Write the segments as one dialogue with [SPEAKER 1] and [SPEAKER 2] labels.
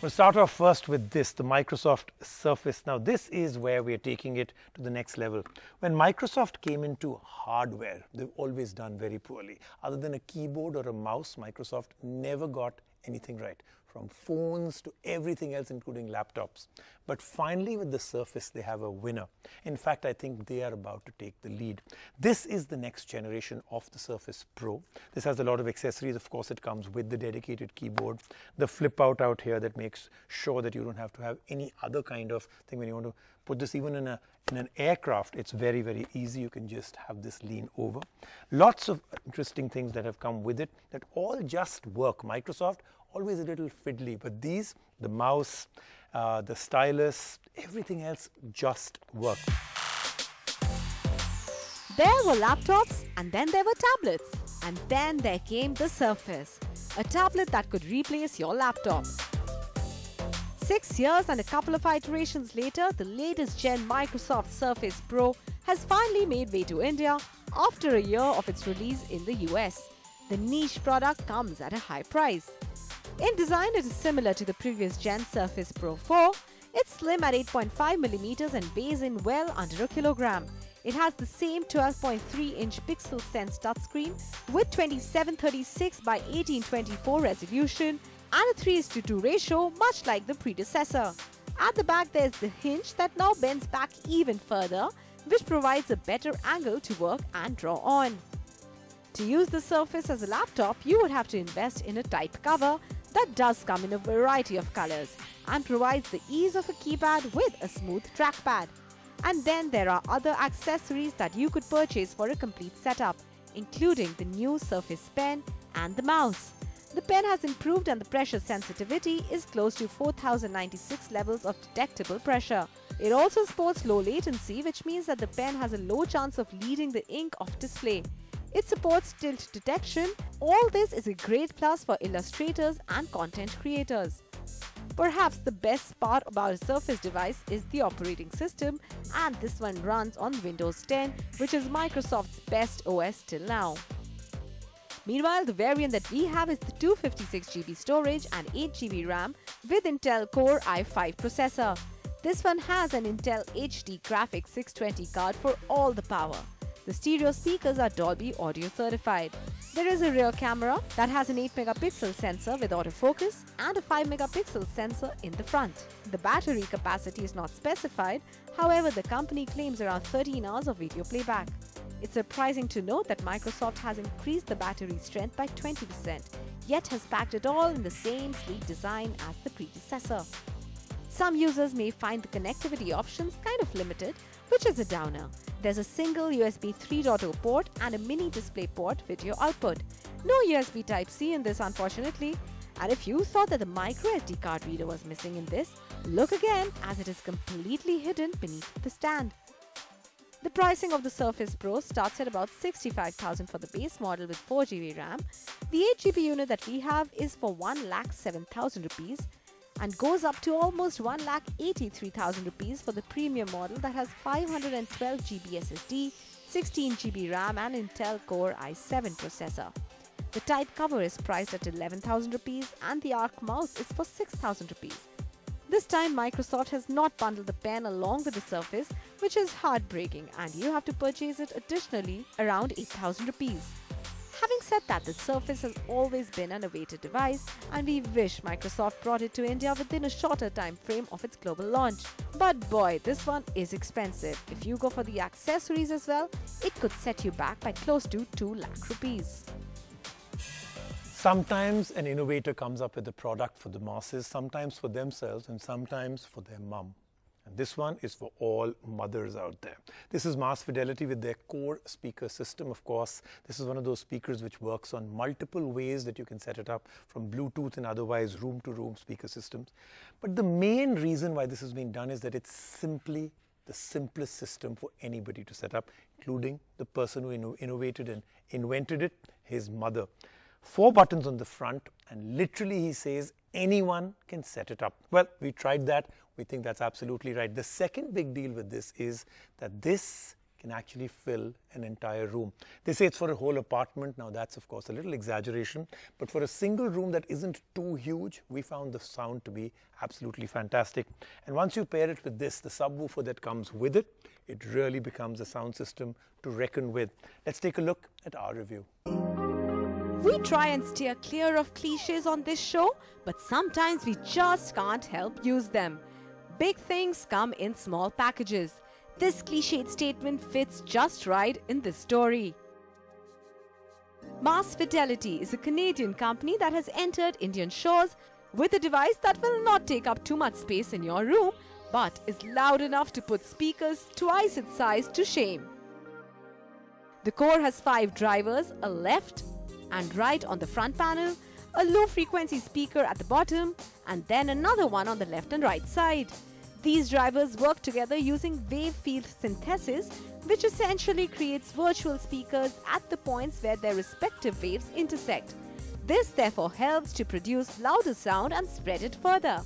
[SPEAKER 1] We'll start off first with this, the Microsoft Surface. Now, this is where we're taking it to the next level. When Microsoft came into hardware, they've always done very poorly. Other than a keyboard or a mouse, Microsoft never got anything right, from phones to everything else, including laptops. But finally, with the Surface, they have a winner. In fact, I think they are about to take the lead. This is the next generation of the Surface Pro. This has a lot of accessories. Of course, it comes with the dedicated keyboard, the flip out here that makes sure that you don't have to have any other kind of thing when you want to put this even in an aircraft. It's very, very easy. You can just have this lean over. Lots of interesting things that have come with it that all just work. Microsoft, always a little fiddly, but these, the mouse, the stylus, everything else just works.
[SPEAKER 2] There were laptops, and then there were tablets, and then there came the Surface, a tablet that could replace your laptop. 6 years and a couple of iterations later, the latest gen Microsoft Surface Pro has finally made way to India after a year of its release in the US. The niche product comes at a high price. In design, it is similar to the previous gen Surface Pro 4. It's slim at 8.5mm and weighs in well under a kilogram. It has the same 12.3-inch Pixel Sense touchscreen with 2736 by 1824 resolution and a 3:2 ratio, much like the predecessor. At the back, there's the hinge that now bends back even further, which provides a better angle to work and draw on. To use the Surface as a laptop, you would have to invest in a type cover that does come in a variety of colors and provides the ease of a keypad with a smooth trackpad. And then there are other accessories that you could purchase for a complete setup, including the new Surface Pen and the mouse. The pen has improved and the pressure sensitivity is close to 4096 levels of detectable pressure. It also sports low latency, which means that the pen has a low chance of leading the ink off display. It supports tilt detection. All this is a great plus for illustrators and content creators. Perhaps the best part about a Surface device is the operating system, and this one runs on Windows 10, which is Microsoft's best OS till now. Meanwhile, the variant that we have is the 256GB storage and 8GB RAM with Intel Core i5 processor. This one has an Intel HD Graphics 620 card for all the power. The stereo speakers are Dolby Audio certified. There is a rear camera that has an 8MP sensor with autofocus and a 5MP sensor in the front. The battery capacity is not specified, however the company claims around 13 hours of video playback. It's surprising to note that Microsoft has increased the battery strength by 20%, yet has packed it all in the same sleek design as the predecessor. Some users may find the connectivity options kind of limited, which is a downer. There's a single USB 3.0 port and a mini display port video output. No USB Type-C in this, unfortunately. And if you thought that the microSD card reader was missing in this, look again, as it is completely hidden beneath the stand. The pricing of the Surface Pro starts at about 65,000 for the base model with 4GB RAM. The 8GB unit that we have is for 1,07,000 rupees and goes up to almost 1,83,000 rupees for the premium model that has 512GB SSD, 16GB RAM and Intel Core i7 processor. The type cover is priced at 11,000 rupees and the Arc mouse is for 6,000 rupees. This time Microsoft has not bundled the pen along with the Surface, which is heartbreaking, and you have to purchase it additionally around 8,000 rupees. Having said that, the Surface has always been an awaited device, and we wish Microsoft brought it to India within a shorter time frame of its global launch. But boy, this one is expensive. If you go for the accessories as well, it could set you back by close to 2 lakh rupees.
[SPEAKER 1] Sometimes an innovator comes up with a product for the masses, sometimes for themselves and sometimes for their mum. And this one is for all mothers out there. This is Mass Fidelity with their core speaker system. Of course, this is one of those speakers which works on multiple ways that you can set it up, from Bluetooth and otherwise room-to-room speaker systems. But the main reason why this has been done is that it's simply the simplest system for anybody to set up, including the person who innovated and invented it, his mother. 4 buttons on the front, and literally he says anyone can set it up. Well, we tried that. We think that's absolutely right. The second big deal with this is that this can can actually fill an entire room. They say it's for a whole apartment. Now that's of course a little exaggeration, but for a single room that isn't too huge, we found the sound to be absolutely fantastic. And once you pair it with this, the subwoofer that comes with it, it really becomes a sound system to reckon with. Let's take a look at our review.
[SPEAKER 2] We try and steer clear of cliches on this show, but sometimes we just can't help use them. Big things come in small packages. This cliched statement fits just right in this story. Mass Fidelity is a Canadian company that has entered Indian shores with a device that will not take up too much space in your room, but is loud enough to put speakers twice its size to shame. The Core has 5 drivers, a left and right on the front panel, a low-frequency speaker at the bottom, and then another one on the left and right side. These drivers work together using wave field synthesis, which essentially creates virtual speakers at the points where their respective waves intersect. This therefore helps to produce louder sound and spread it further.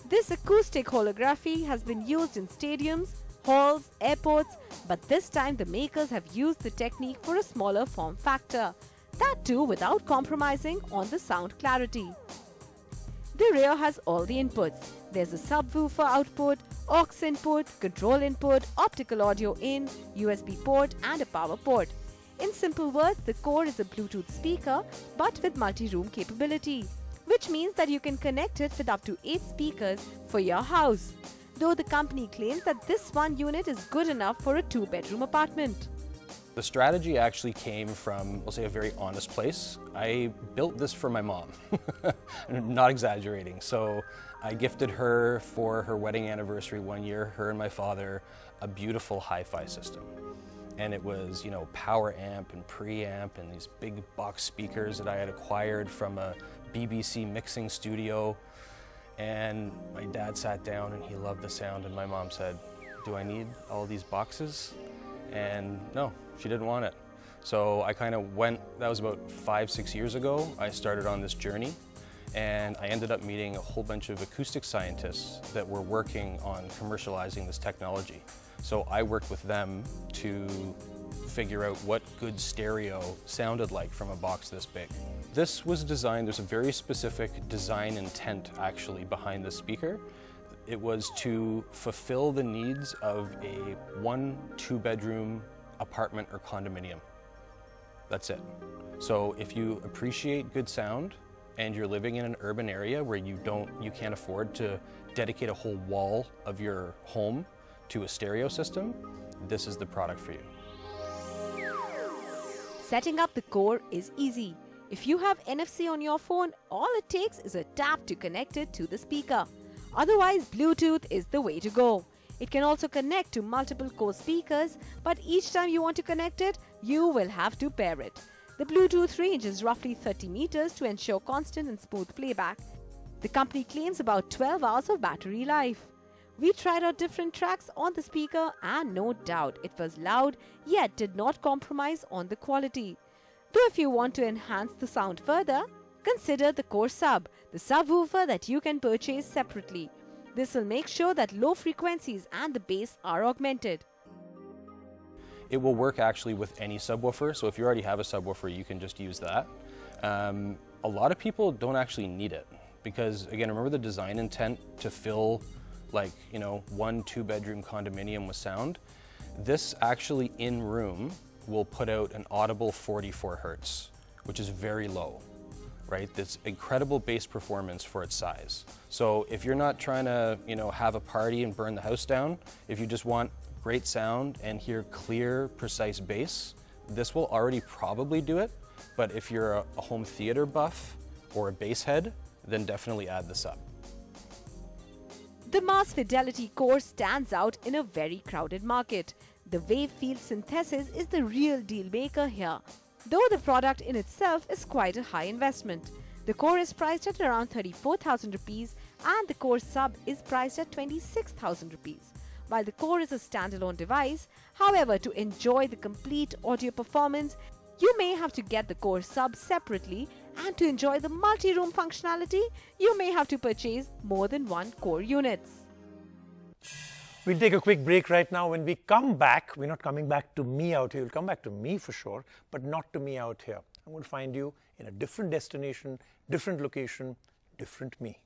[SPEAKER 2] This acoustic holography has been used in stadiums, halls, airports, but this time the makers have used the technique for a smaller form factor. That too without compromising on the sound clarity. The rear has all the inputs. There's a subwoofer output, aux input, control input, optical audio in, USB port and a power port. In simple words, the Core is a Bluetooth speaker but with multi-room capability, which means that you can connect it with up to 8 speakers for your house. Though the company claims that this one unit is good enough for a 2-bedroom apartment.
[SPEAKER 3] The strategy actually came from, we'll say, a very honest place. I built this for my mom, not exaggerating. So I gifted her for her wedding anniversary one year, her and my father, a beautiful hi-fi system. And it was, you know, power amp and preamp and these big box speakers that I had acquired from a BBC mixing studio. And my dad sat down and he loved the sound, and my mom said, "Do I need all these boxes?" And no, she didn't want it. So I kind of went, that was about 5-6 years ago, I started on this journey, and I ended up meeting a whole bunch of acoustic scientists that were working on commercializing this technology. So I worked with them to figure out what good stereo sounded like from a box this big. This was designed, there's a very specific design intent actually behind the speaker. It was to fulfill the needs of a 1-2-bedroom apartment or condominium. That's it. So if you appreciate good sound and you're living in an urban area where you can't afford to dedicate a whole wall of your home to a stereo system, this is the product for you.
[SPEAKER 2] Setting up the Core is easy. If you have NFC on your phone, all it takes is a tap to connect it to the speaker. Otherwise, Bluetooth is the way to go. It can also connect to multiple Core speakers, but each time you want to connect it, you will have to pair it. The Bluetooth range is roughly 30 meters to ensure constant and smooth playback. The company claims about 12 hours of battery life. We tried out different tracks on the speaker and no doubt it was loud, yet did not compromise on the quality. Though if you want to enhance the sound further, consider the Core Sub, the subwoofer that you can purchase separately. This will make sure that low frequencies and the bass are augmented.
[SPEAKER 3] It will work actually with any subwoofer, so if you already have a subwoofer, you can just use that. A lot of people don't actually need it because, again, remember the design intent to fill like, 1-2-bedroom condominium with sound? This actually in room will put out an audible 44 Hertz, which is very low. Right? That's incredible bass performance for its size. So if you're not trying to, have a party and burn the house down, if you just want great sound and hear clear, precise bass, this will already probably do it. But if you're a home theater buff or a bass head, then definitely add this up.
[SPEAKER 2] The Mass Fidelity Core stands out in a very crowded market. The wave field synthesis is the real deal maker here, though the product in itself is quite a high investment. The Core is priced at around 34,000 rupees and the Core Sub is priced at 26,000 rupees. While the Core is a standalone device, however, to enjoy the complete audio performance, you may have to get the Core Sub separately, and to enjoy the multi-room functionality, you may have to purchase more than one Core units.
[SPEAKER 1] We'll take a quick break right now. When we come back, we're not coming back to me out here. We'll come back to me for sure, but not to me out here. I'm going to find you in a different destination, different location, different me.